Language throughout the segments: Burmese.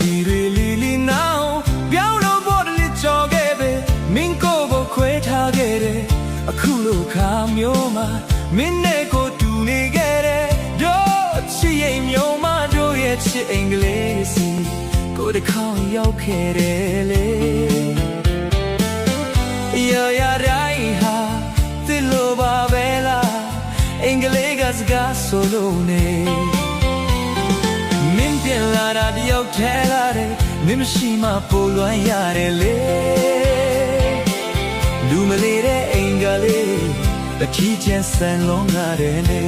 ဒီတွေလီလီနောင်ပြောင်းလို့ပေါ်တယ်ကြော်ခဲ့ပဲမင်းကိုခွဲထားခဲ့တယ်အခုလိုခါမျိုးမှာမင်းနဲ့ကိုတူနေခဲ့တယ်တို့ချစ်ရင်မျိုးမတို့ရဲ့ချစ်အင်္ဂလိပ်စီကိုတခေါင်ရောက်ခဲ့တယ်လေရတိုင်းဟာသစ်လိုပါပဲလားအင်္ဂလိပ်ကစကားဆိုလို့နေမင်းပြန်လာတာတယောက်ထဲလာတယ်မင်းမရှိမှပိုလွမ်းရတယ်လေလူမလေးတဲ့အင်္ဂလိပ်တချီချင်ဆန်လုံးရတယ်လေ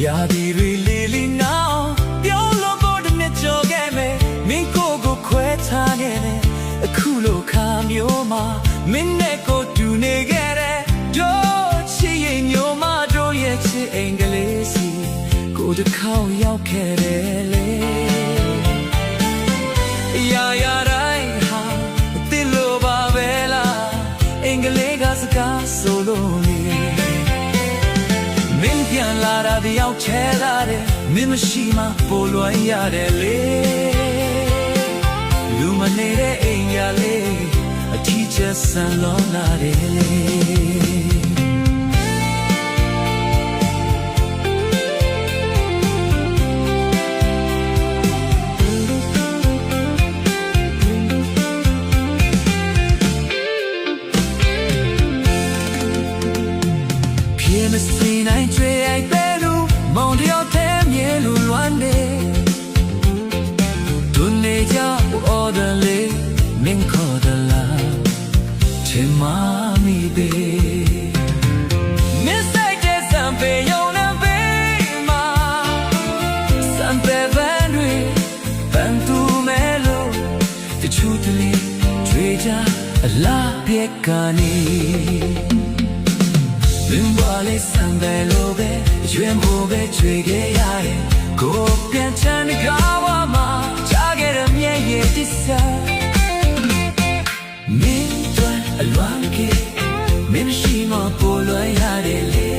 ရာဒီရီလီလီနောင်ပြောင်းလို့ပေါ်တဲ့နဲ့ကြော်ခဲ့မယ်မင်းကိုခွဲထားခဲ့တယ်အခုလိုခါမျိုးမှာမင်းနဲ့ကိုတူနေခဲ့တယ်တို့ချစ်ရင်မျိုးမတို့ရဲ့ချစ်အင်္ဂလိပ်စီကိုတခေါင်ရောက်ခဲ့တယ်လေရာတိုင်းဟာသစ်လိုပါပဲလားအင်္ဂလိပ်ကစကားဆိုလို့လေမင်းပြန်လာတာတယောက်ချဲလာတယ်မင်းမရှိမှပိုလွမ်းရတယ်လေလူမနေတဲ့အိမ်ရလေအထီးချက်ဆန်လုံးလာတယ်လေမစင်းနိုင်ကျွေးအိုက်ပဲလို့မောင်တယောက်တည်းမြဲလို့လွမ်းနေဒုနေကြအော်တယ်လေမင်းခေါ်တယ်လားချင်မမီသေးမင်းစိတ်တဲ့စံပေယုံနေပေမှာစံပေဗန်တွေပန်တူမဲလို့တချူတလေကျွေးကြအလားပြက်ကနေမင်းပါလေစံတယ်လို့ပဲရွှင်ဖို့ပဲကြွေခဲ့ရတယ်ကိုပြန်ချမ်းကားဝမှာချခဲ့တဲ့မြဲရဲ့တစ္ဆာမင်းတို့အလွမ်းကေမင်းရှိမပေါ်လွှဲရတယ်လေ